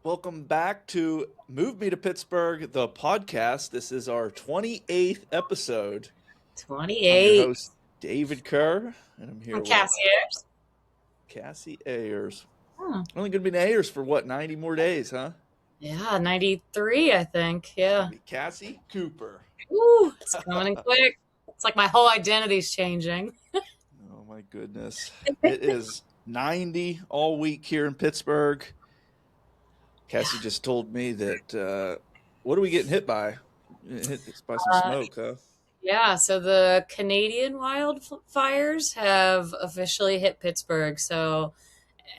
Welcome back to Move Me to Pittsburgh, the podcast. This is our 28th episode. I'm your 28. host, David Kerr, and I'm here I'm with Cassie Ayers. Cassie Ayers. Hmm. Only going to be in Ayers for what, 90 more days, huh? Yeah, 93, I think. Yeah. Be Cassie Cooper. Ooh, it's coming in quick. It's like my whole identity's changing. Oh, my goodness. It is 90 all week here in Pittsburgh. Cassie just told me that, what are we getting hit by? Hit by some smoke, huh? Yeah, so the Canadian wildfires have officially hit Pittsburgh. So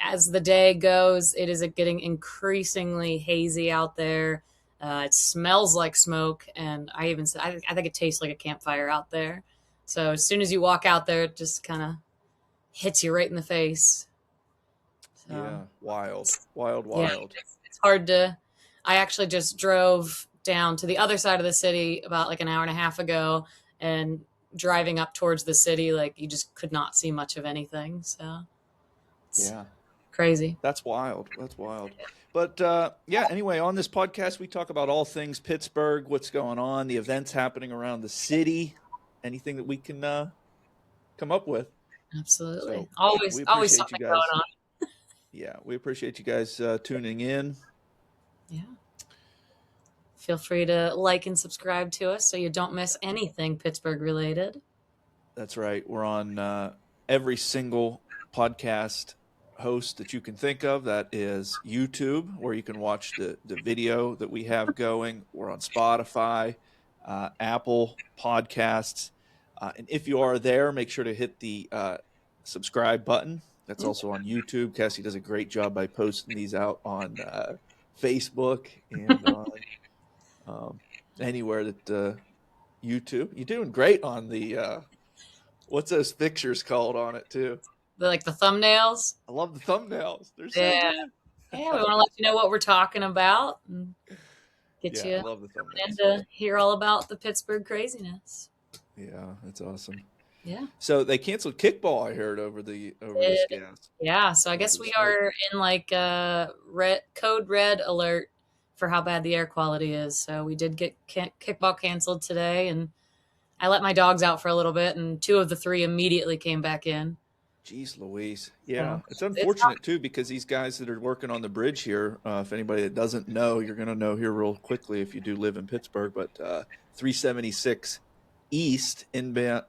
as the day goes, it is getting increasingly hazy out there. It smells like smoke, and I think it tastes like a campfire out there. So as soon as you walk out there, it just kind of hits you right in the face. So, Yeah, wild. Wild. yeah, it's hard to. I actually just drove down to the other side of the city about like an hour and a half ago, and driving up towards the city, like you just could not see much of anything. So it's Yeah. crazy. That's wild. But anyway, on this podcast, we talk about all things Pittsburgh, what's going on, the events happening around the city, anything that we can come up with. Absolutely. So, always we always appreciate something you going guys. on. Yeah, we appreciate you guys tuning in. Yeah. Feel free to like and subscribe to us so you don't miss anything Pittsburgh related. That's right. We're on every single podcast host that you can think of. That is YouTube, where you can watch the video that we have going. We're on Spotify, Apple Podcasts. And if you are there, make sure to hit the subscribe button. That's also on YouTube. Cassie does a great job by posting these out on Facebook and on anywhere that YouTube. You're doing great on the what's those pictures called on it too? The thumbnails. I love the thumbnails. They're so Yeah. good. Yeah, we want to let you know what we're talking about and get Yeah, you I love the thumbnails. and to hear all about the Pittsburgh craziness. Yeah, that's awesome. Yeah. So they canceled kickball, I heard, over this gas. Yeah, so I guess we are in like code red alert for how bad the air quality is. So we did get kickball canceled today, and I let my dogs out for a little bit, and 2 of the 3 immediately came back in. Jeez Louise. Yeah, So it's unfortunate too, because these guys that are working on the bridge here, if anybody that doesn't know, you're going to know here real quickly if you do live in Pittsburgh, but 376 East, inbound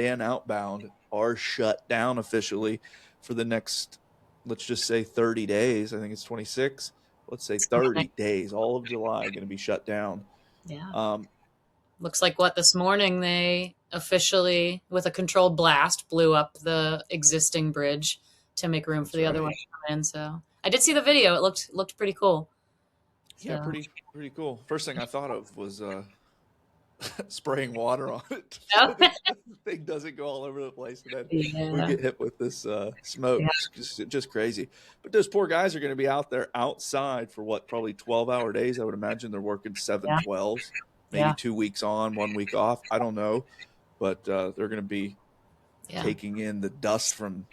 and outbound, are shut down officially for the next, let's just say 30 days. I think it's 26. Let's say 30 days. All of July going to be shut down. Yeah. Looks like this morning they officially, with a controlled blast, blew up the existing bridge to make room for the other one to come in. So I did see the video. It looked pretty cool. Yeah, pretty cool. First thing I thought of was spraying water on it so the thing doesn't go all over the place and then we get hit with this smoke. Yeah. Just crazy. But those poor guys are going to be out there outside for what, probably 12-hour days. I would imagine they're working 7/12s, maybe 2 weeks on, 1 week off. I don't know, but they're going to be taking in the dust from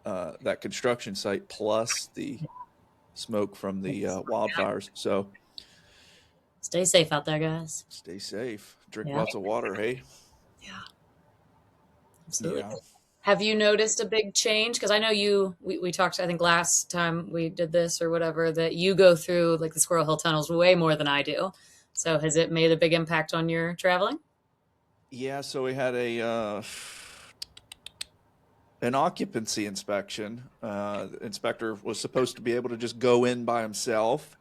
that construction site plus the smoke from the wildfires. So stay safe out there, guys. Stay safe. Drink lots of water, hey? Yeah. Absolutely. Yeah. Have you noticed a big change? Because I know we talked, I think last time we did this or whatever, that you go through like the Squirrel Hill tunnels way more than I do. So has it made a big impact on your traveling? Yeah, so we had an occupancy inspection. The inspector was supposed to be able to just go in by himself.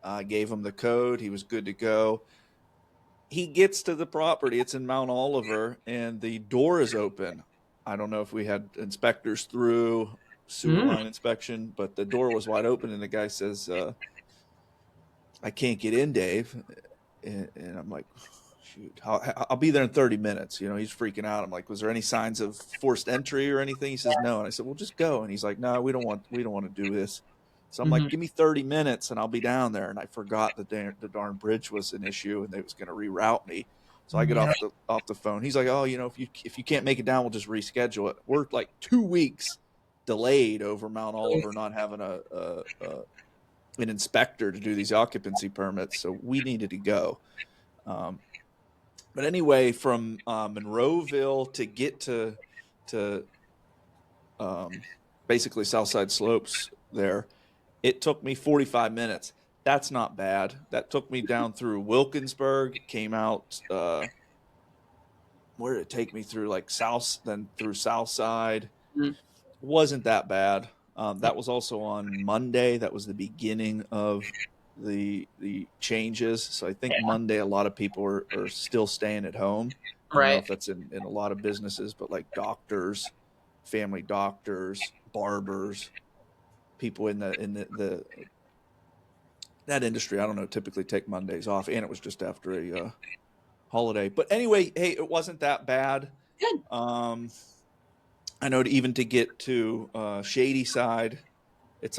I gave him the code. He was good to go. He gets to the property. It's in Mount Oliver, and the door is open. I don't know if we had inspectors through, sewer line inspection, but the door was wide open, and the guy says, I can't get in, Dave. And I'm like, shoot, I'll be there in 30 minutes. You know, he's freaking out. I'm like, was there any signs of forced entry or anything? He says, no. And I said, well, just go. And he's like, no, we don't want to do this. So I'm like, give me 30 minutes and I'll be down there. And I forgot that the darn bridge was an issue and they was going to reroute me. So I get off the phone. He's like, oh, you know, if you can't make it down, we'll just reschedule it. We're like 2 weeks delayed over Mount Oliver not having a an inspector to do these occupancy permits, so we needed to go. But anyway, from Monroeville to get to basically Southside Slopes there, it took me 45 minutes. That's not bad. That took me down through Wilkinsburg, came out, where did it take me through? Like South, then through Southside. Mhm. Wasn't that bad. That was also on Monday. That was the beginning of the changes. So I think Monday, a lot of people are still staying at home. I don't know Right. if that's in a lot of businesses, but like doctors, family doctors, barbers, people in the that industry, I don't know, typically take Mondays off, and it was just after a holiday. But anyway, hey, it wasn't that bad. Good. I know even to get to Shady Side, that's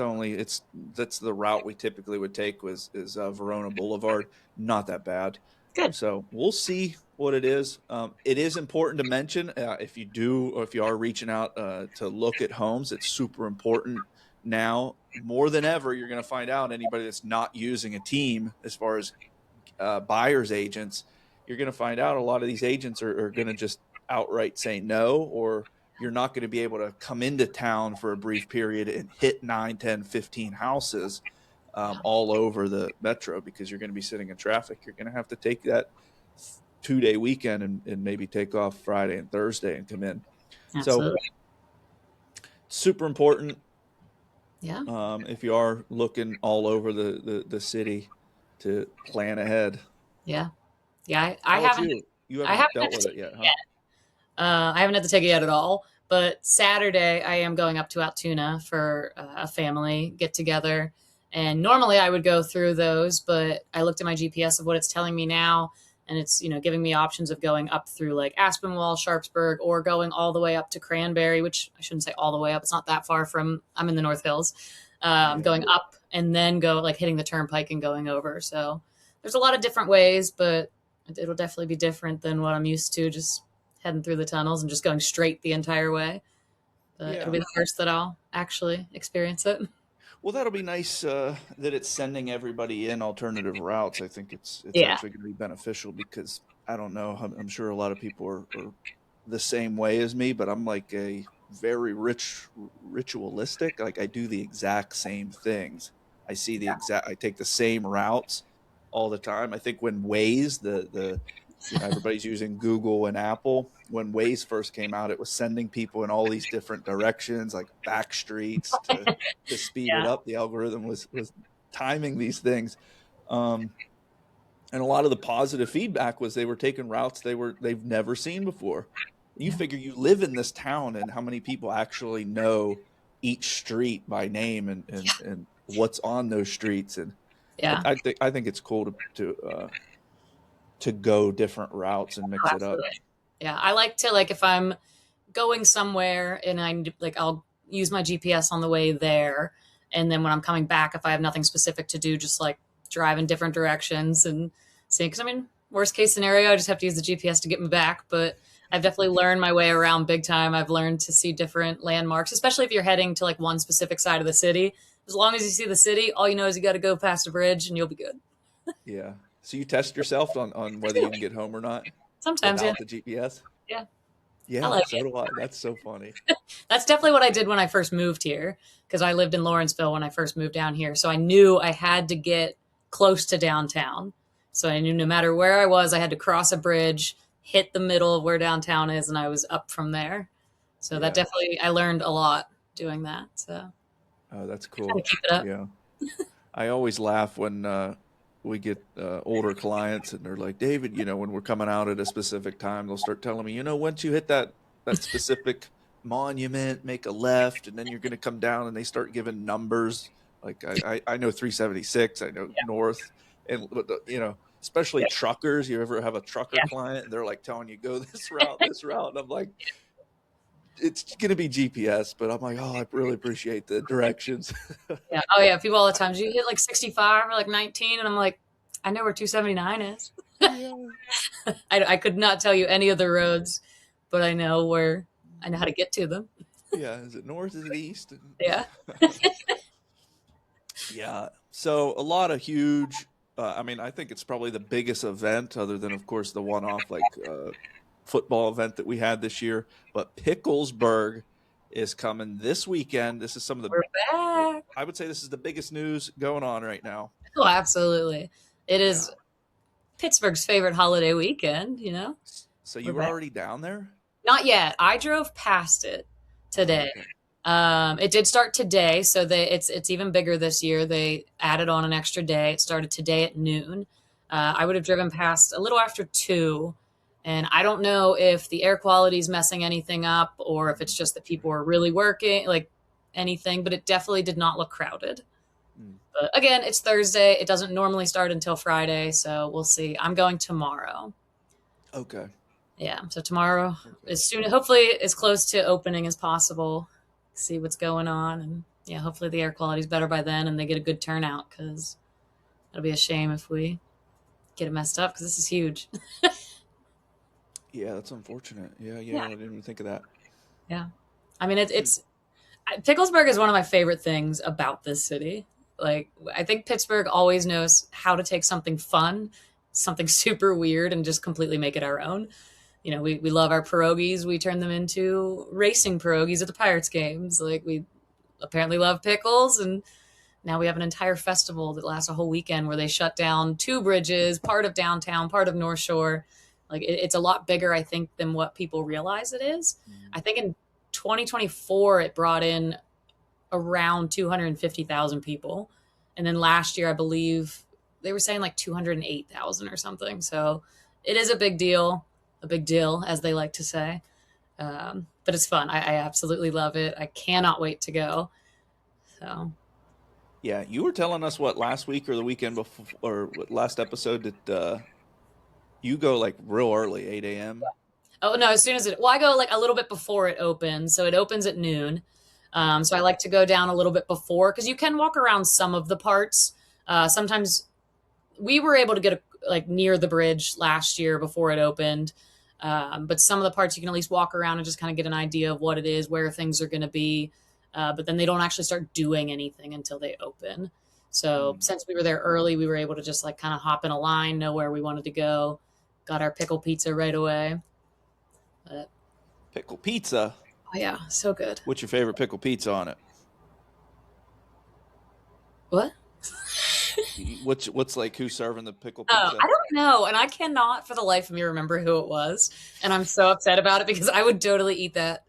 the route we typically would take is Verona Boulevard. Not that bad. Good. So we'll see what it is. It is important to mention if you are reaching out to look at homes, it's super important now more than ever. You're going to find out anybody that's not using a team as far as buyers agents, you're going to find out a lot of these agents are going to just outright say no, or you're not going to be able to come into town for a brief period and hit 9, 10, 15 houses all over the metro because you're going to be sitting in traffic. You're going to have to take that 2-day weekend and maybe take off Friday and Thursday and come in. Absolutely. So super important. Yeah. If you are looking all over the city, to plan ahead. Yeah. Yeah. I haven't. You I haven't haven't dealt with it yet, huh? I haven't had to take it yet at all. But Saturday, I am going up to Altoona for a family get together. And normally I would go through those, but I looked at my GPS of what it's telling me now. And it's, giving me options of going up through like Aspinwall, Sharpsburg, or going all the way up to Cranberry, which I shouldn't say all the way up. It's not that far from, I'm in the North Hills, going up and then go like hitting the turnpike and going over. So there's a lot of different ways, but it'll definitely be different than what I'm used to, just heading through the tunnels and just going straight the entire way. But it'll be the first that I'll actually experience it. Well, that'll be nice that it's sending everybody in alternative routes. I think it's actually going to be beneficial because I don't know. I'm sure a lot of people are the same way as me, but I'm like a very ritualistic. Like I do the exact same things. I take the same routes all the time. I think when Waze, everybody's using Google and Apple. When Waze first came out, it was sending people in all these different directions, like back streets to speed it up. The algorithm was timing these things. And a lot of the positive feedback was they were taking routes they've never seen before. You figure you live in this town and how many people actually know each street by name and what's on those streets. And I think it's cool to go different routes and mix it up. Yeah, I like to if I'm going somewhere and I'll use my GPS on the way there, and then when I'm coming back, if I have nothing specific to do, just like drive in different directions and see. Because worst case scenario, I just have to use the GPS to get me back. But I've definitely learned my way around big time. I've learned to see different landmarks, especially if you're heading to like one specific side of the city. As long as you see the city, all you know is you got to go past a bridge and you'll be good. Yeah. So you test yourself on whether you can get home or not? Sometimes, without the GPS? Yeah. Yeah, so do I. That's so funny. That's definitely what I did when I first moved here, because I lived in Lawrenceville when I first moved down here. So I knew I had to get close to downtown. So I knew no matter where I was, I had to cross a bridge, hit the middle of where downtown is, and I was up from there. So that definitely, I learned a lot doing that. So. Oh, that's cool. Keep it up. Yeah. I always laugh when we get older clients and they're like, David, when we're coming out at a specific time, they'll start telling me, once you hit that specific monument, make a left, and then you're going to come down, and they start giving numbers. Like I know 376, I know north, and especially truckers. You ever have a trucker client and they're like telling you go this route, and I'm like, it's going to be GPS, but I'm like, oh, I really appreciate the directions. Yeah. Oh yeah. People all the time. Do you hit like 65 or like 19? And I'm like, I know where 279 is. I could not tell you any of the roads, but I know how to get to them. Yeah. Is it north? Is it east? Yeah. Yeah. So a lot of huge. I mean, I think it's probably the biggest event, other than, of course, the one-off football event that we had this year. But Picklesburgh is coming this weekend. This is some of the. We're back. I would say this is the biggest news going on right now. Oh, absolutely. It Yeah. is Pittsburgh's favorite holiday weekend, you know? So We're you were back. already down there? Not yet. I drove past it Oh, today. okay. It did start today, so it's even bigger this year. They added on an extra day. It started today at noon. I would have driven past a little after 2, and I don't know if the air quality is messing anything up or if it's just that people are really working, like anything, but it definitely did not look crowded. Mm. But again, it's Thursday. It doesn't normally start until Friday, so we'll see. I'm going tomorrow. Okay. Yeah, so tomorrow, Okay. as soon, hopefully, as close to opening as possible. See what's going on, and yeah, hopefully the air quality is better by then, and they get a good turnout. Because it'll be a shame if we get it messed up. Because this is huge. Yeah, that's unfortunate. Yeah, Yeah, I didn't even think of that. yeah. I mean, Hmm. it's Picklesburgh is one of my favorite things about this city. Like, I think Pittsburgh always knows how to take something fun, something super weird, and just completely make it our own. You know, we love our pierogies. We turn them into racing pierogies at the Pirates games. Like, we apparently love pickles, and now we have an entire festival that lasts a whole weekend where they shut down 2 bridges, part of downtown, part of North Shore. Like, it's a lot bigger, I think, than what people realize it is. Mm. I think in 2024 it brought in around 250,000 people, and then last year I believe they were saying like 208,000 or something. So it is a big deal, as they like to say. But it's fun. I absolutely love it. I cannot wait to go. So Yeah, you were telling us what last week or the weekend before, or what last episode that you go like real early, 8 a.m. oh no, as soon as it, well, I go like a little bit before it opens. So it opens at noon. Okay. So I like to go down a little bit before because you can walk around some of the parts. Sometimes we were able to get like near the bridge last year before it opened. But some of the parts you can at least walk around and just kind of get an idea of what it is, where things are going to be. But then they don't actually start doing anything until they open. So Mm. since we were there early, we were able to just like kind of hop in a line, know where we wanted to go, got our pickle pizza right away. But Pickle pizza. oh yeah, so good. What's your favorite pickle pizza on it? What? What's like who's serving the pickle Oh, pizza? I don't know, and I cannot for the life of me remember who it was, and I'm so upset about it because I would totally eat that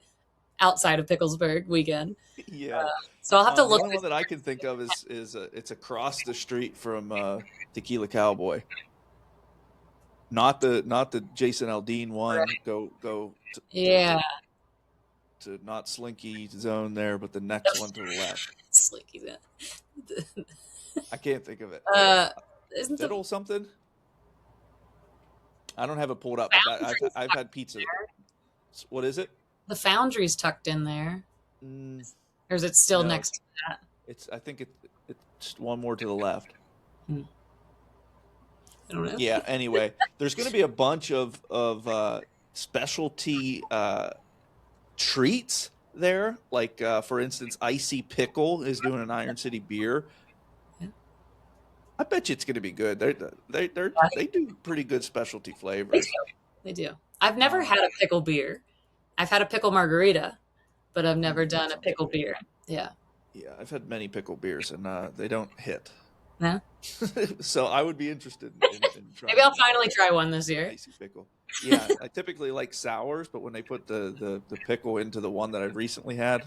outside of Picklesburgh weekend. Yeah. So I'll have to The look. only one that I can think of is it's across the street from Tequila Cowboy. Not the Jason Aldean one. Go Yeah, to not Slinky zone there, but the next one to the left. Slinky. I can't think of it. Uh, isn't the Fiddle something. I don't have it pulled up, but Foundry's I've tucked had pizza. in there? What is it? The Foundry's tucked in there, Mm, or is it still no, next to that? I think it's just one more to the left. Hmm, I don't know. Yeah. Anyway, there's going to be a bunch of specialty treats there. Like for instance, Icy Pickle is doing an Iron City beer. Yeah. I bet you it's going to be good. They do pretty good specialty They do. flavors. They do. I've never Um, had a pickle beer. I've had a pickle margarita, but I've never that done a sounds pickle good. beer. Yeah. Yeah, I've had many pickle beers and they don't hit. No? So I would be interested in Maybe trying I'll finally try one this year. Icy Pickle. Yeah, I typically like sours, but when they put the pickle into the one that I've recently had,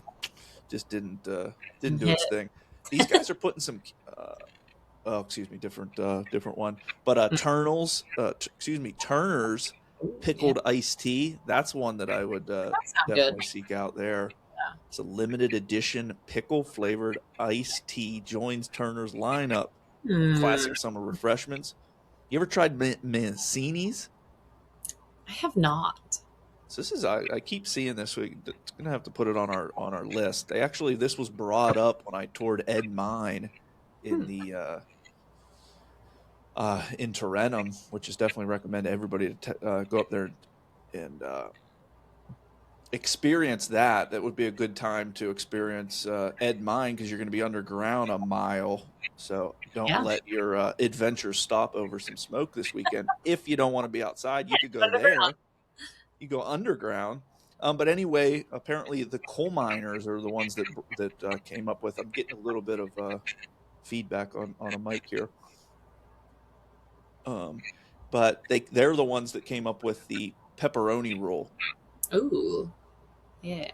just didn't do Hit. its thing. These guys are putting some oh excuse me, different one, but Turner's Yeah, pickled iced tea. That's one that I would that sounds good. definitely seek out there. It's a limited edition pickle flavored iced tea joins Turner's lineup of Hmm. classic summer refreshments. You ever tried Mancini's? I have not. So this is I keep seeing this. We're gonna have to put it on our list. This was brought up when I toured Ed Mine in Hmm. the in Tarentum, which is definitely recommend to everybody to go up there and experience that, that would be a good time to experience Ed Mine, because you're going to be underground a mile. So don't Yeah. let your adventure stop over some smoke this weekend. If you don't want to be outside, you could go Underground. there. You go underground. But anyway, apparently the coal miners are the ones that came up with. I'm getting a little bit of feedback on a mic here. But they're the ones that came up with the pepperoni roll. Ooh, yeah.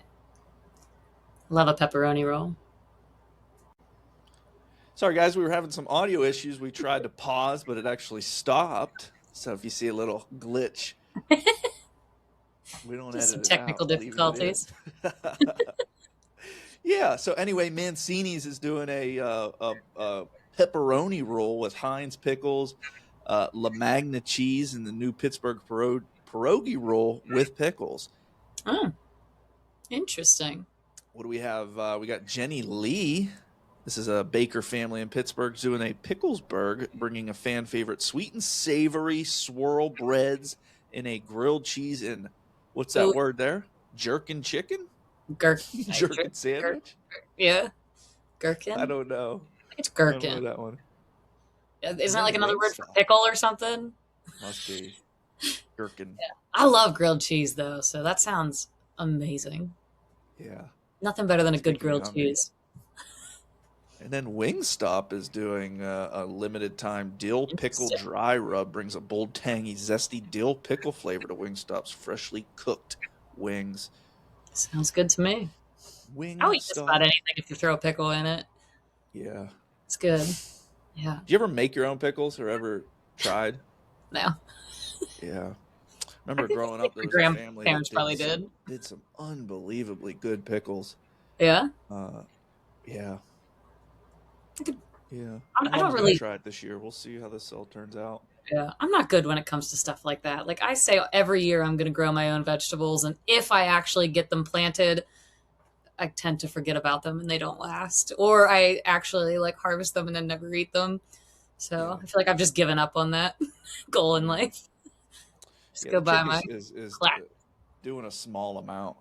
Love a pepperoni roll. Sorry, guys, we were having some audio issues. We tried to pause, but it actually stopped. So if you see a little glitch, we don't Just some edit it out. technical We're leaving it in. difficulties. Yeah. So anyway, Mancini's is doing a pepperoni roll with Heinz pickles, La Magna cheese, and the new Pittsburgh pierogi roll with pickles. Oh, interesting. What do we have? We got Jenny Lee. This is a baker family in Pittsburgh doing a Picklesburgh, bringing a fan favorite sweet and savory swirl breads in a grilled cheese and what's that Ooh, word there? Jerkin chicken? Jerkin Gherkin. sandwich? Yeah, I gherkin. don't know. It's I don't know gherkin. that one. Isn't And that then like another word for Wingstop pickle or something? must be gherkin. I love grilled cheese though, so that sounds amazing. Yeah, Nothing better than a it's good making me grilled hungry. cheese. And then Wingstop is doing a limited time dill pickle Interesting. dry rub. Brings a bold, tangy, zesty dill pickle flavor to Wingstop's freshly cooked wings. Sounds good to me. I'll eat just about Wingstop. anything if you throw a pickle in it. Yeah. It's good. Yeah. Do you ever make your own pickles or ever tried? No. Yeah. I Remember think growing up, there your was a family that grandparents probably did. did some unbelievably good pickles. Yeah. Uh, yeah. I, could, Yeah. I don't Mom's gonna really. try it this year. We'll see how this all turns out. Yeah, I'm not good when it comes to stuff like that. Like I say, every year I'm going to grow my own vegetables, and if I actually get them planted, I tend to forget about them and they don't last. Or I actually like harvest them and then never eat them. So Yeah. I feel like I've just given up on that goal in Yeah. life. Just Yeah. go The buy trick my is plat. doing a small amount,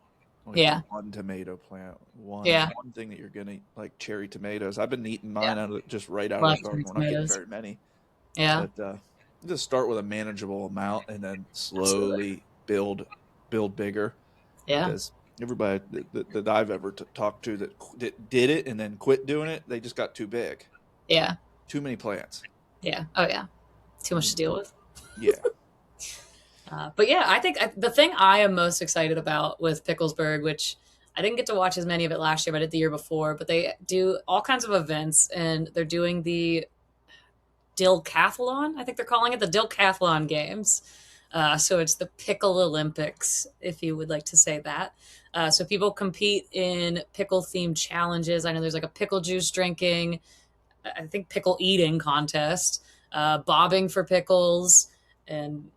like Yeah, one tomato plant, yeah. one thing that you're gonna like cherry tomatoes. I've been eating Yeah, mine just right out of love the garden. cherry We're not getting tomatoes. very many, Yeah, but just start with a manageable amount and then absolutely. slowly build bigger. Yeah, Because everybody that I've ever talked to that did it and then quit doing it, they just got too big, yeah, too many plants. yeah. Oh yeah, too much to deal with. Yeah. But yeah, I think the thing I am most excited about with Picklesburgh, which I didn't get to watch as many of it last year, but I did the year before. But they do all kinds of events, and they're doing the Dill-Cathlon. I think they're calling it the Dill-Cathlon Games. So it's the Pickle Olympics, if you would like to say that. So people compete in pickle themed challenges. I know there's like a pickle juice drinking, I think pickle eating contest, bobbing for pickles, and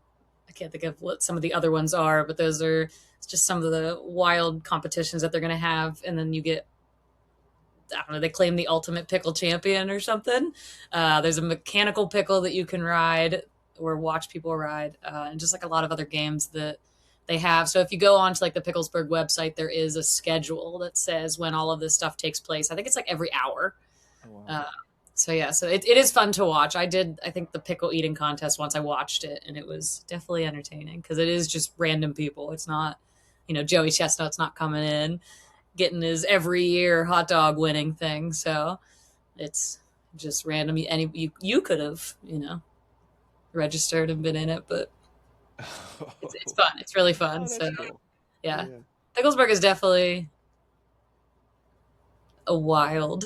I can't think of what some of the other ones are, but those are just some of the wild competitions that they're going to have. And then you get, I don't know, they claim the ultimate pickle champion or something. There's a mechanical pickle that you can ride or watch people ride, and just like a lot of other games that they have. So if you go on to like the Picklesburgh website, there is a schedule that says when all of this stuff takes place. I think it's like every hour. Oh, wow. Uh, so yeah, so it is fun to watch. I think the pickle eating contest once I watched it, and it was definitely entertaining because it is just random people. It's not, Joey Chestnut's not coming in getting his every year hot dog winning thing. So it's just random. You could have, registered and been in it, but it's fun. It's really fun. Oh, that's So cool. yeah, Yeah. Picklesburgh is definitely a wild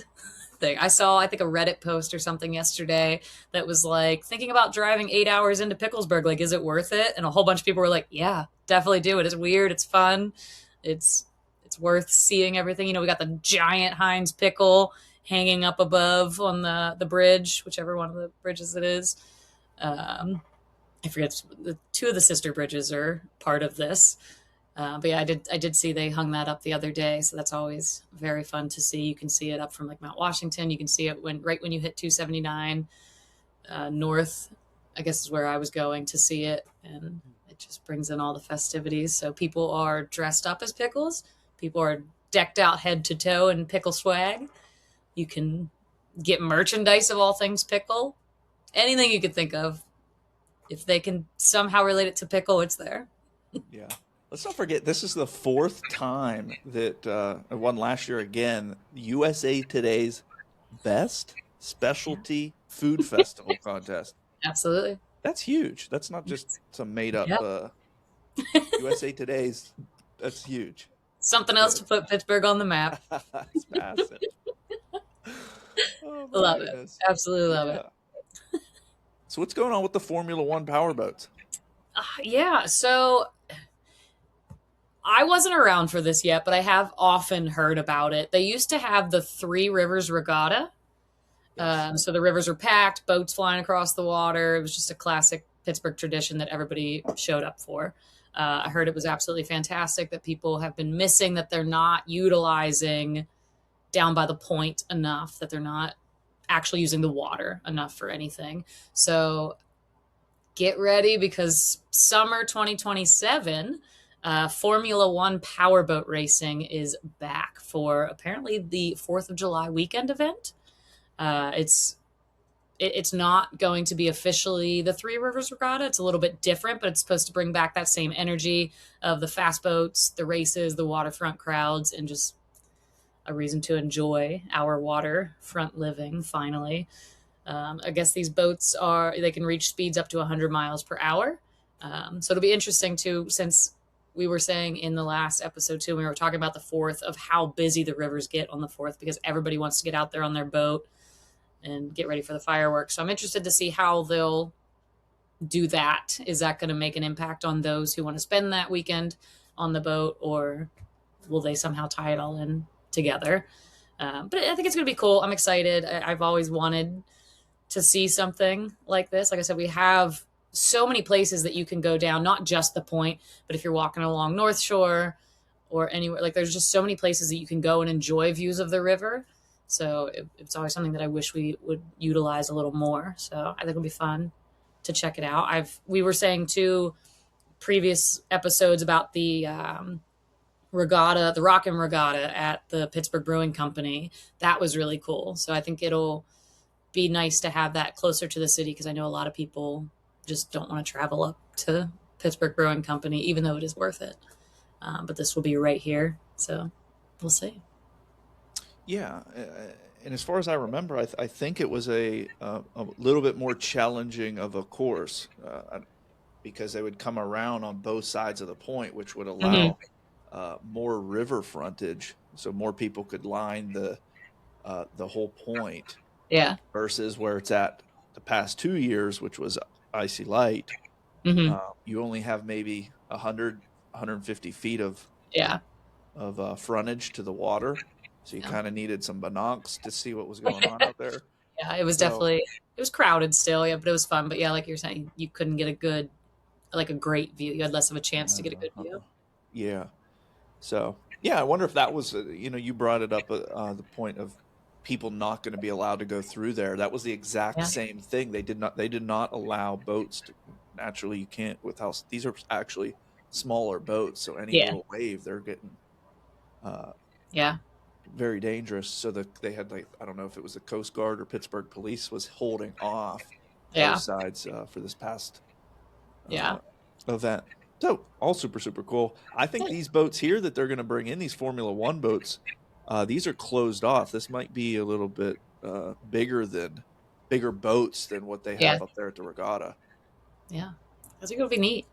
thing. I saw, I think, a Reddit post or something yesterday that was like, thinking about driving 8 hours into Picklesburgh. Like, is it worth it? And a whole bunch of people were like, yeah, definitely do it. It's weird. It's fun. It's worth seeing everything. We got the giant Heinz pickle hanging up above on the bridge, whichever one of the bridges it is. I forget, the two of the sister bridges are part of this. But yeah, I did see they hung that up the other day, so that's always very fun to see. You can see it up from like Mount Washington. You can see it right when you hit 279 north. I guess is where I was going to see it, and it just brings in all the festivities. So people are dressed up as pickles. People are decked out head to toe in pickle swag. You can get merchandise of all things pickle. Anything you could think of. If they can somehow relate it to pickle, it's there. Yeah. Let's not forget, this is the fourth time that I won last year again. USA Today's best specialty food festival contest. Absolutely. That's huge. That's not just some made up Yep. USA Today's. That's huge. Something else to put Pittsburgh on the map. It's massive. Oh my Love it. goodness. Absolutely love it. Yeah. So what's going on with the Formula One powerboats? Yeah. So I wasn't around for this yet, but I have often heard about it. They used to have the Three Rivers Regatta. Yes. So the rivers were packed, boats flying across the water. It was just a classic Pittsburgh tradition that everybody showed up for. I heard it was absolutely fantastic, that people have been missing, that they're not utilizing down by the point enough, that they're not actually using the water enough for anything. So get ready, because summer 2027, Formula One powerboat racing is back for apparently the 4th of July weekend event. It's not going to be officially the Three Rivers Regatta. It's a little bit different, but it's supposed to bring back that same energy of the fast boats, the races, the waterfront crowds, and just a reason to enjoy our waterfront living finally. I guess these boats they can reach speeds up to 100 miles per hour. So it'll be interesting too, since we were saying in the last episode too, we were talking about the 4th, of how busy the rivers get on the 4th, because everybody wants to get out there on their boat and get ready for the fireworks. So I'm interested to see how they'll do that. Is that going to make an impact on those who want to spend that weekend on the boat, or will they somehow tie it all in together? But I think it's going to be cool. I'm excited. I've always wanted to see something like this. Like I said, we have so many places that you can go down, not just the point, but if you're walking along North Shore or anywhere, like there's just so many places that you can go and enjoy views of the river. So it's always something that I wish we would utilize a little more. So I think it'll be fun to check it out. We were saying too, previous episodes about the regatta, the Rockin' Regatta at the Pittsburgh Brewing Company. That was really cool. So I think it'll be nice to have that closer to the city, because I know a lot of people just don't want to travel up to Pittsburgh Brewing Company, even though it is worth it. But this will be right here. So we'll see. Yeah, and as far as I remember, I think it was a little bit more challenging of a course, because they would come around on both sides of the point, which would allow more river frontage, so more people could line the whole point. Yeah. Versus where it's at the past 2 years, which was icy light. You only have maybe 100, 150 feet of frontage to the water. So you kind of needed some binocs to see what was going on out there. Yeah, it was definitely, it was crowded still, yeah, but it was fun. But yeah, like you're saying, you couldn't get a great view. You had less of a chance to get a good view. Yeah. So, yeah, I wonder if that was, you brought it up, the point of people not going to be allowed to go through there. That was the exact same thing. They did not allow boats to, naturally you can't, with how these are actually smaller boats. So any little wave, they're getting, very dangerous. So they had, like, I don't know if it was the Coast Guard or Pittsburgh Police was holding off both sides for this past event. So all super, super cool. I think these boats here that they're going to bring in, these Formula One boats, these are closed off. This might be a little bit bigger boats than what they have up there at the regatta. Yeah, I think it'll be neat.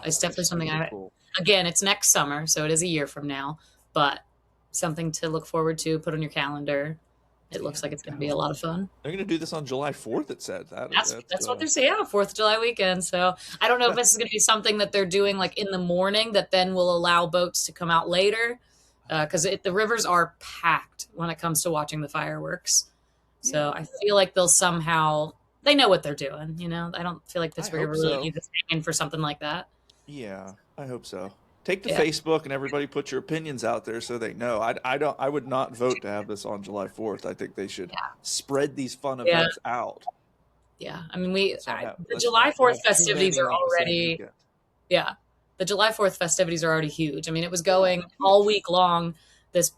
It's definitely something cool. Again, it's next summer, so it is a year from now, but something to look forward to, put on your calendar. It looks like it's going to be a lot of fun. They're going to do this on July 4th, it said. That's what they're saying, 4th of July weekend. So I don't know if this is going to be something that they're doing like in the morning that then will allow boats to come out later, because the rivers are packed when it comes to watching the fireworks. So I feel like they know what they're doing. I don't feel like Pittsburgh really needs to hang in for something like that. Yeah, I hope so. Take to Facebook and everybody put your opinions out there so they know. I would not vote to have this on July 4th. I think they should spread these fun events out. Yeah, I mean the July 4th festivities are already Yeah. The July 4th festivities are already huge. I mean, it was going all week long this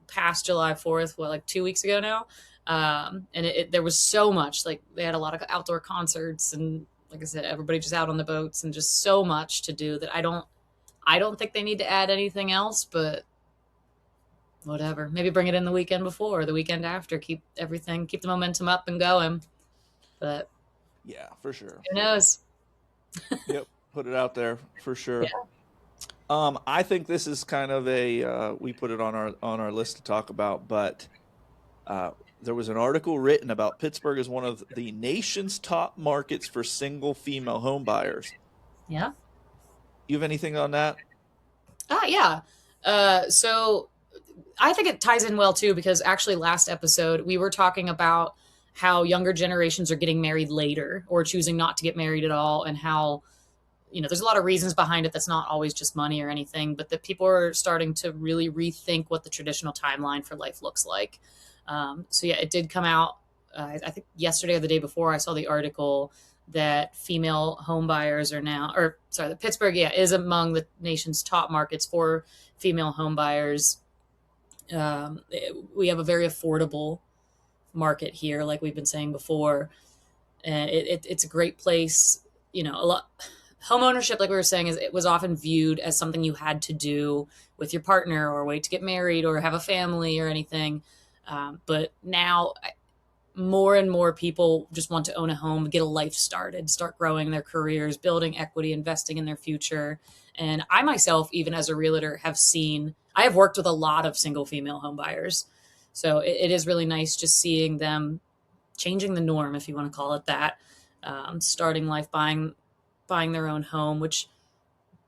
past July 4th, what, like 2 weeks ago now? And there was so much. Like, they had a lot of outdoor concerts, and like I said, everybody just out on the boats, and just so much to do that I don't think they need to add anything else, but whatever. Maybe bring it in the weekend before or the weekend after. Keep keep the momentum up and going. But Yeah, for sure. who knows? Yep, put it out there for sure. Yeah. I think this is kind of a we put it on our list to talk about, but uh, there was an article written about Pittsburgh as one of the nation's top markets for single female home buyers. Yeah. You have anything on that? Yeah. So I think it ties in well too, because actually last episode we were talking about how younger generations are getting married later or choosing not to get married at all, and how there's a lot of reasons behind it that's not always just money or anything, but that people are starting to really rethink what the traditional timeline for life looks like. So yeah, it did come out. I think yesterday or the day before, I saw the article that female home buyers are now, or sorry, that Pittsburgh, yeah, is among the nation's top markets for female home buyers. We have a very affordable market here, like we've been saying before, and it's a great place. A lot home ownership, like we were saying, it was often viewed as something you had to do with your partner or wait to get married or have a family or anything. But now more and more people just want to own a home, get a life started, start growing their careers, building equity, investing in their future. And I myself, even as a realtor, I have worked with a lot of single female home buyers. So it is really nice just seeing them changing the norm, if you want to call it that, starting life buying their own home, which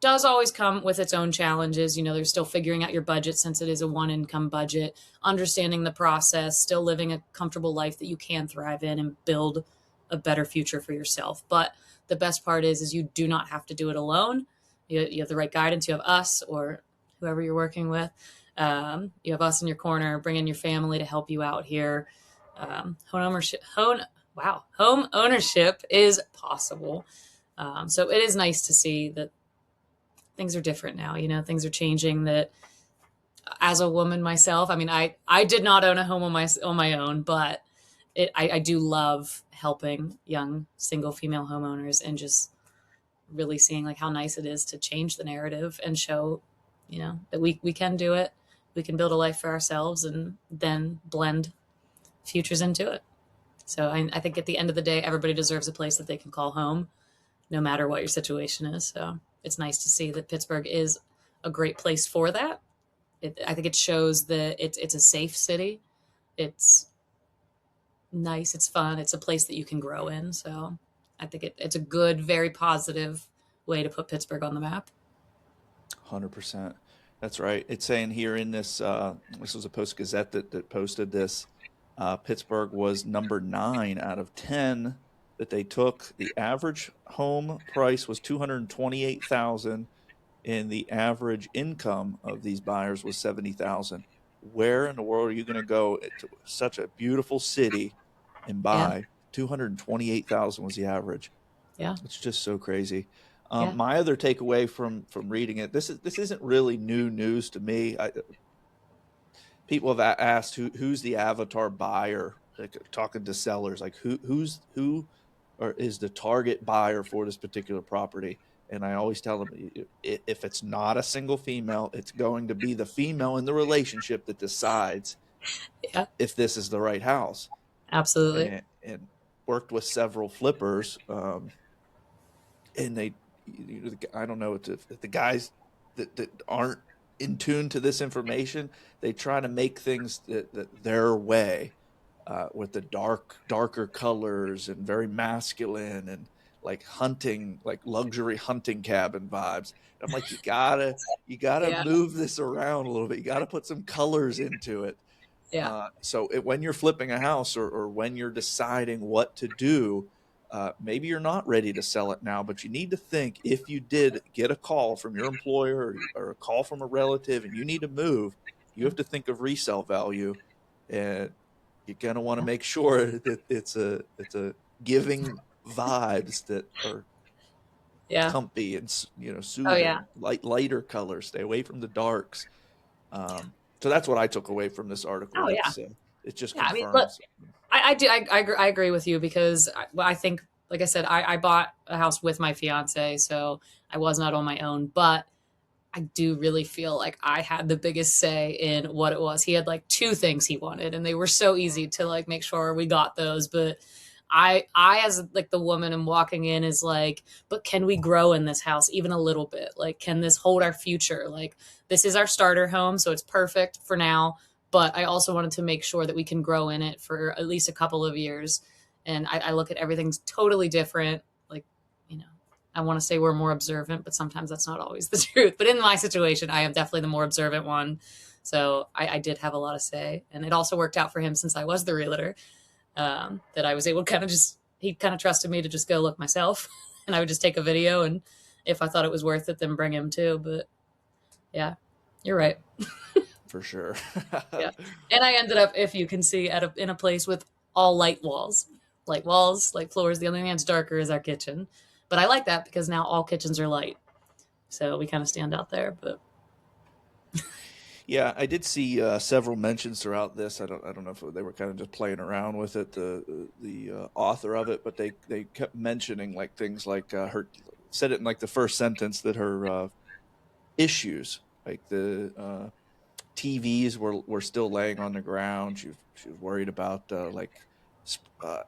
does always come with its own challenges. They're still figuring out your budget, since it is a one income budget, understanding the process, still living a comfortable life that you can thrive in and build a better future for yourself. But the best part is you do not have to do it alone. You have the right guidance. You have us or whoever you're working with. You have us in your corner, bringing your family to help you out here. Home ownership is possible. So it is nice to see that things are different now. Things are changing. That as a woman myself, I mean, I did not own a home on my own, but I do love helping young single female homeowners, and just really seeing like how nice it is to change the narrative and show, that we can do it. We can build a life for ourselves and then blend futures into it. So I think at the end of the day, everybody deserves a place that they can call home, no matter what your situation is. So it's nice to see that Pittsburgh is a great place for that. I think it shows that it's a safe city. It's nice. It's fun. It's a place that you can grow in. So I think it's a good, very positive way to put Pittsburgh on the map. 100%. That's right. It's saying here in this, this was a Post Gazette that posted this. Pittsburgh was number 9 out of 10 that they took. The average home price was 228,000, and the average income of these buyers was 70,000. Where in the world are you going to go to such a beautiful city and Yeah. buy? 228,000 was the average. Yeah. It's just so crazy. Yeah. My other takeaway from reading it, this isn't really new news to me. People have asked who's the avatar buyer, like talking to sellers, like who or is the target buyer for this particular property. And I always tell them, if it's not a single female, it's going to be the female in the relationship that decides Yeah. if this is the right house. Absolutely. And worked with several flippers, and they, I don't know if the guys that aren't in tune to this information, they try to make things that their way, with the darker colors and very masculine and like hunting, like luxury hunting cabin vibes. I'm like, you gotta Yeah. move this around a little bit. You gotta put some colors into it. Yeah. So when you're flipping a house, or when you're deciding what to do, maybe you're not ready to sell it now, but you need to think, if you did get a call from your employer, or a call from a relative and you need to move, you have to think of resale value, and you're going to want to make sure that it's a giving vibes that are Yeah. comfy and Oh yeah. soothing, lighter colors. Stay away from the darks. So that's what I took away from this article. Oh yeah. It just Yeah. I mean, look, confirms. I do. I agree with you because I think, like I said, I bought a house with my fiance, so I was not on my own. But I do really feel like I had the biggest say in what it was. He had like two things he wanted, and they were so easy to like make sure we got those. But I as like the woman am walking in is like, but can we grow in this house even a little bit? Like, can this hold our future? Like, this is our starter home, so it's perfect for now. But I also wanted to make sure that we can grow in it for at least a couple of years. And I look at everything's totally different. Like, you know, I want to say we're more observant, but sometimes that's not always the truth. But in my situation, I am definitely the more observant one. So I did have a lot of say. And it also worked out for him since I was the realtor, that I was able to kind of just, he kind of trusted me to just go look myself. And I would just take a video. And if I thought it was worth it, then bring him too. But yeah, you're right. For sure. Yeah. And I ended up, if you can see, in a place with all light walls, light floors. The only thing that's darker is our kitchen. But I like that because now all kitchens are light. So we kind of stand out there. But Yeah, I did see several mentions throughout this. I don't know if they were kind of just playing around with it, the author of it, but they kept mentioning like things like her said it in like the first sentence that her issues, like the TVs were still laying on the ground. She was worried about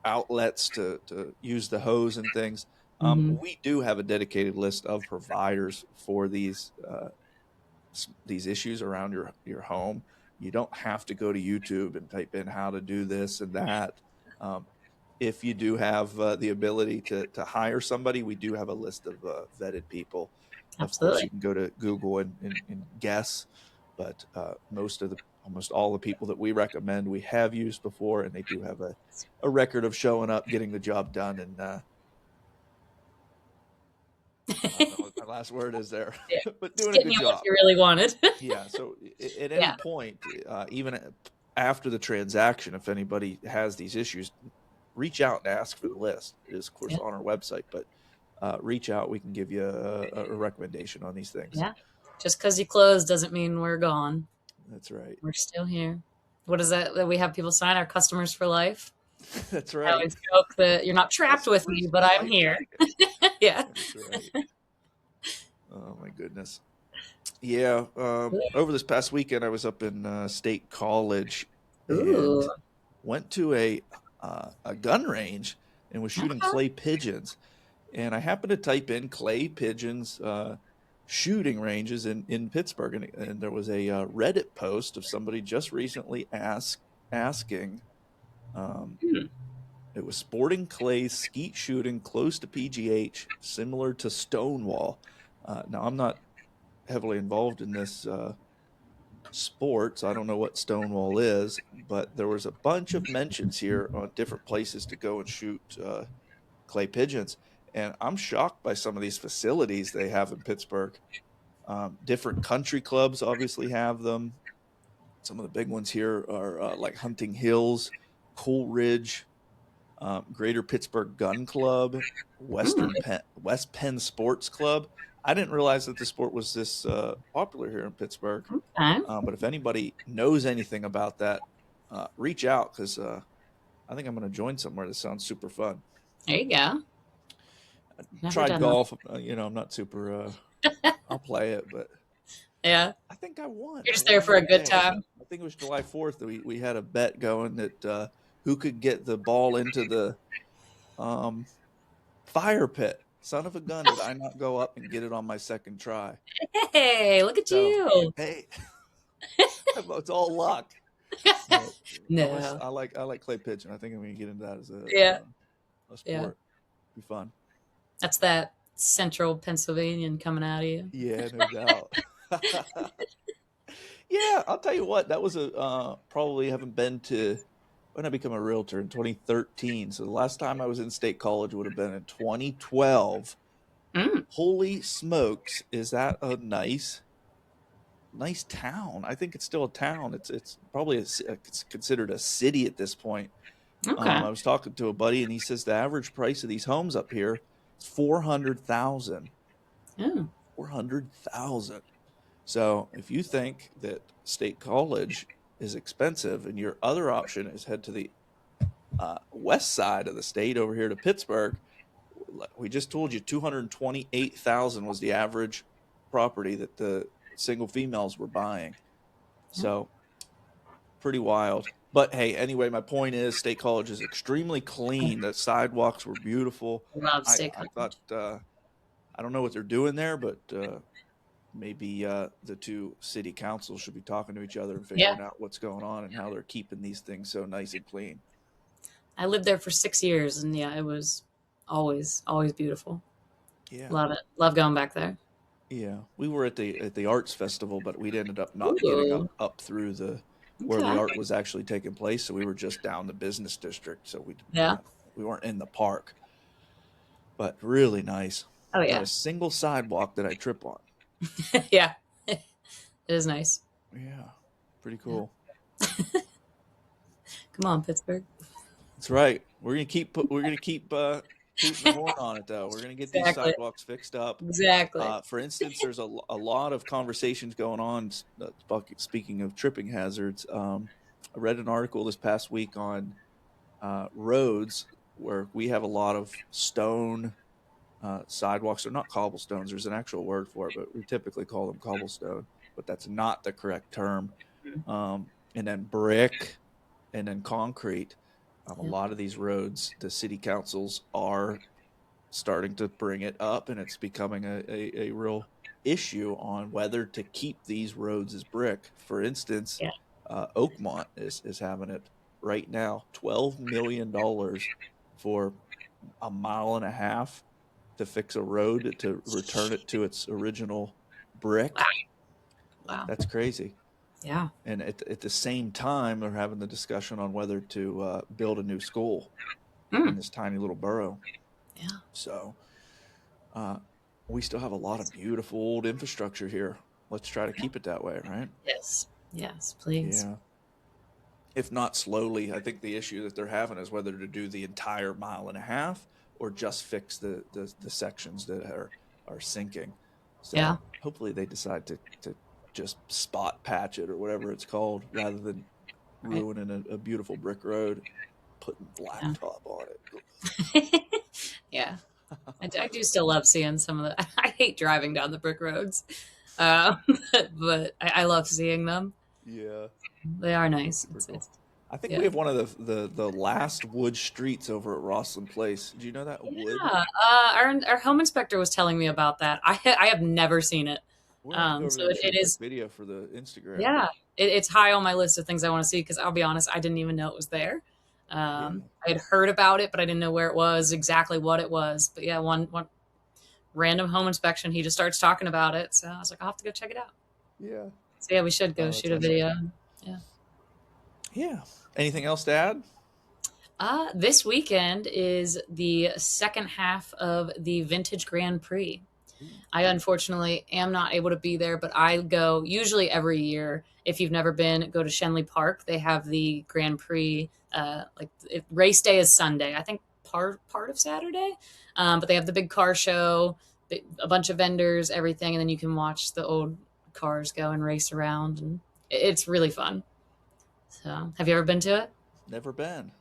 outlets to use the hose and things. mhm. We do have a dedicated list of providers for these issues around your home. You don't have to go to YouTube and type in how to do this and that. Um, if you do have the ability to hire somebody, we do have a list of vetted people. Of course, Absolutely. you can go to Google and guess, but almost all the people that we recommend we have used before, and they do have a record of showing up, getting the job done, and I don't know what my last word is there, Yeah. but Just doing a getting good you what job. you really wanted. Yeah. So at any Yeah. point, even after the transaction, if anybody has these issues, reach out and ask for the list. It is, of course, Yeah. on our website, but reach out. We can give you a recommendation on these things. Yeah. Just because you closed doesn't mean we're gone. That's right. We're still here. What is that we have people sign? Our customers for life. That's I right. always joke that you're not trapped with me, Customers but for I'm life. here. Yeah. That's right. Oh my goodness. Yeah. Over this past weekend, I was up in State College and Ooh. went to a gun range and was shooting Okay. clay pigeons. And I happened to type in clay pigeons shooting ranges in Pittsburgh, and there was a Reddit post of somebody just recently asking. Um, Hmm. it was sporting clay skeet shooting close to PGH, similar to Stonewall. Now I'm not heavily involved in this sport, so I don't know what Stonewall is, but there was a bunch of mentions here on different places to go and shoot clay pigeons. And I'm shocked by some of these facilities they have in Pittsburgh. Different country clubs obviously have them. Some of the big ones here are like Hunting Hills, Coleridge, Greater Pittsburgh Gun Club, Hmm. West Penn Sports Club. I didn't realize that the sport was this popular here in Pittsburgh. Okay. But if anybody knows anything about that, reach out because I think I'm going to join somewhere that sounds super fun. There you go. Never Tried done one. golf. I'm not super. I'll play it, but Yeah. I think I won. You're I just there won for a one good day. time. I think it was July 4th that we had a bet going that who could get the ball into the um, fire pit. Son of a gun, did I not go up and get it on my second try? Hey, look at So, you. hey, it's all luck. But No. I like clay pitching. I think I'm going to get into that as Yeah. a Yeah. sport. Be fun. That's that central Pennsylvanian coming out of you. Yeah, no doubt. Yeah, I'll tell you what. That was probably haven't been to when I became a realtor in 2013. So the last time I was in State College would have been in 2012. Mm. Holy smokes, is that a nice town? I think it's still a town. It's probably it's considered a city at this point. Okay. I was talking to a buddy and he says the average price of these homes up here is 400,000. Yeah. 400,000. So if you think that State College is expensive and your other option is head to the west side of the state over here to Pittsburgh, we just told you 228,000 was the average property that the single females were buying. Yeah. So pretty wild. But hey, anyway, my point is State College is extremely clean. The sidewalks were beautiful. Love State I thought College. I don't know what they're doing there, but maybe the two city councils should be talking to each other and Yeah. figuring out what's going on and how they're keeping these things so nice and clean. I lived there for 6 years, and yeah, it was always beautiful. Yeah. Love it. Love going back there. Yeah, we were at the arts festival, but we ended up not getting Ooh. up through the where the Okay. art was actually taking place. So we were just down the business district. So Yeah. we weren't in the park, but really nice. Oh Not yeah. a single sidewalk that I trip on. Yeah. It is nice. Yeah, pretty Yeah. cool. Come on, Pittsburgh. That's right. We're gonna keep tooting the horn on it though. We're gonna get these Exactly. sidewalks fixed up. Exactly. For instance, there's a lot of conversations going on. Speaking of tripping hazards, I read an article this past week on roads where we have a lot of stone sidewalks. They're not cobblestones. There's an actual word for it, but we typically call them cobblestone. But that's not the correct term. And then brick, and then concrete. A Yeah. lot of these roads, the city councils are starting to bring it up, and it's becoming a real issue on whether to keep these roads as brick. For instance, Yeah. Oakmont is having it right now, $12 million for a mile and a half to fix a road to return it to its original brick. Wow. That's crazy. Yeah. And at the same time, they're having the discussion on whether to build a new school in this tiny little borough. Yeah. So we still have a lot of beautiful old infrastructure here. Let's try to keep it that way, right? Yes. Yes, please. Yeah. If not slowly, I think the issue that they're having is whether to do the entire mile and a half or just fix the sections that are sinking. So Yeah. hopefully they decide to just spot patch it or whatever it's called rather than Right. ruining a beautiful brick road, putting blacktop on it. Yeah. I do still love seeing some of the. I hate driving down the brick roads, but I love seeing them. Yeah. They are nice. Super cool. It's I think yeah. we have one of the last wood streets over at Rosslyn Place. Do you know that wood? Yeah. Our home inspector was telling me about that. I have never seen it. We'll have to go over So there and shoot it a quick is. video for the Instagram. Yeah. It's high on my list of things I want to see because I'll be honest, I didn't even know it was there. Yeah. I had heard about it, but I didn't know where it was, exactly what it was. But yeah, one random home inspection, he just starts talking about it. So I was like, I'll have to go check it out. Yeah. So yeah, we should go Oh, that's shoot a awesome. video. Yeah. Yeah. Anything else to add? This weekend is the second half of the Vintage Grand Prix. I unfortunately am not able to be there, but I go usually every year. If you've never been, go to Shenley Park. They have the Grand Prix. Race day is Sunday. I think part of Saturday, but they have the big car show, a bunch of vendors, everything, and then you can watch the old cars go and race around, and it's really fun. So, have you ever been to it? Never been.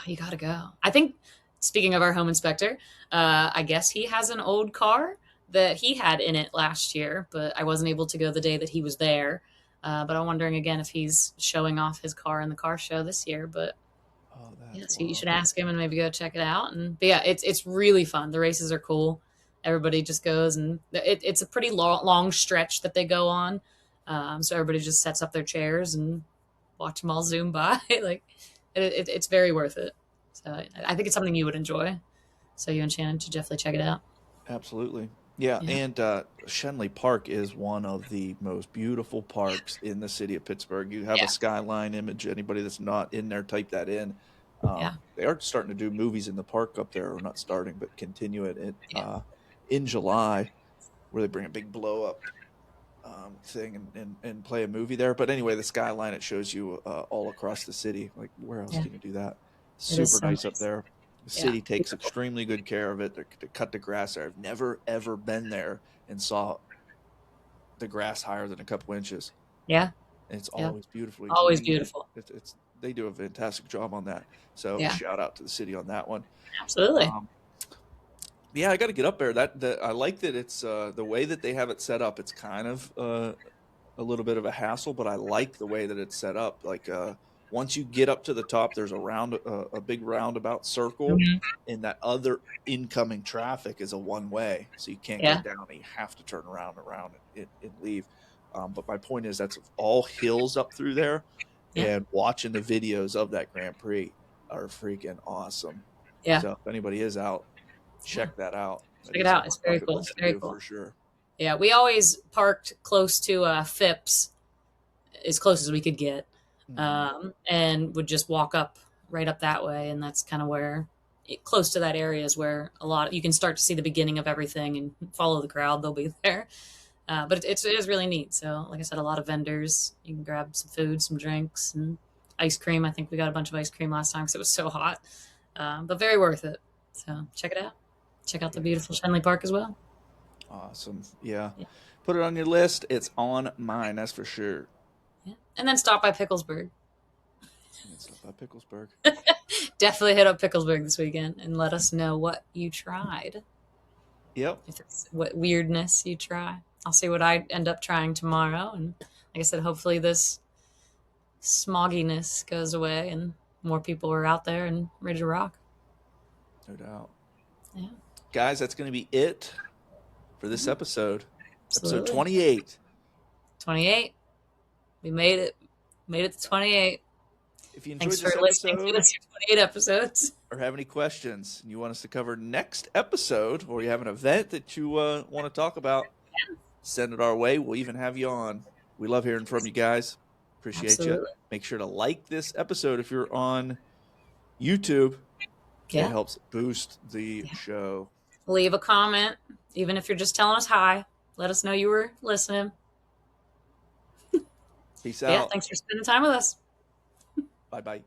You got to go. I think, speaking of our home inspector, I guess he has an old car that he had in it last year, but I wasn't able to go the day that he was there. But I'm wondering again if he's showing off his car in the car show this year. But Oh, yeah, that's so you wild. should ask him and maybe go check it out. But yeah, it's really fun. The races are cool. Everybody just goes, and it's a pretty long stretch that they go on. So everybody just sets up their chairs and watch them all zoom by. Like it's very worth it. So I think it's something you would enjoy. So you and Shannon should definitely check it out. Absolutely. Yeah, Yeah. and Shenley Park is one of the most beautiful parks in the city of Pittsburgh. You have Yeah. a skyline image. Anybody that's not in there, type that in. Yeah. They are starting to do movies in the park up there, or not starting, but continue it Yeah. in July, where they bring a big blow up thing and play a movie there. But anyway, the skyline, it shows you all across the city. Like, where else Yeah. can you do that? It is Super so nice up nice. there. The Yeah. city takes extremely good care of it. They cut the grass there. I've never ever been there and saw the grass higher than a couple inches. Yeah. And it's Yeah. always beautifully Always green. beautiful. It's they do a fantastic job on that. So Yeah. shout out to the city on that one. Absolutely. Yeah, I got to get up there. That I like that it's the way that they have it set up. It's kind of a little bit of a hassle, but I like the way that it's set up. Like once you get up to the top, there's a big roundabout circle, Mhm. and that other incoming traffic is a one way, so you can't go Yeah. down. You have to turn around and leave. But my point is that's all hills up through there, Yeah. and watching the videos of that Grand Prix are freaking awesome. Yeah. So if anybody is out, check that out. That Check it is on out. my It's very bucket cool. list It's to very do cool. for sure. Yeah. We always parked close to Phipps, as close as we could get, and would just walk up right up that way. And that's kind of where, close to that area is where you can start to see the beginning of everything and follow the crowd. They'll be there. But it is really neat. So, like I said, a lot of vendors. You can grab some food, some drinks, and ice cream. I think we got a bunch of ice cream last time because it was so hot, but very worth it. So check it out. Check out the beautiful Shenley Park as well. Awesome. Yeah. Yeah. Put it on your list. It's on mine, that's for sure. Yeah. And then stop by Picklesburgh. It's up by Picklesburgh. Definitely hit up Picklesburgh this weekend and let us know what you tried. Yep. If it's what weirdness you try. I'll see what I end up trying tomorrow. And like I said, hopefully this smogginess goes away and more people are out there and ready to rock. No doubt. Yeah. Guys, that's going to be it for this episode. Absolutely. Episode 28. 28. We made it. Made it to 28. If you enjoyed Thanks this for listening to episode this 28 episodes. or have any questions and you want us to cover next episode, or you have an event that you want to talk about, send it our way. We'll even have you on. We love hearing from you guys. Appreciate Absolutely. you. Make sure to like this episode if you're on YouTube. Yeah. It helps boost the show. Leave a comment, even if you're just telling us hi. Let us know you were listening. Peace Yeah, out. thanks for spending time with us. Bye-bye.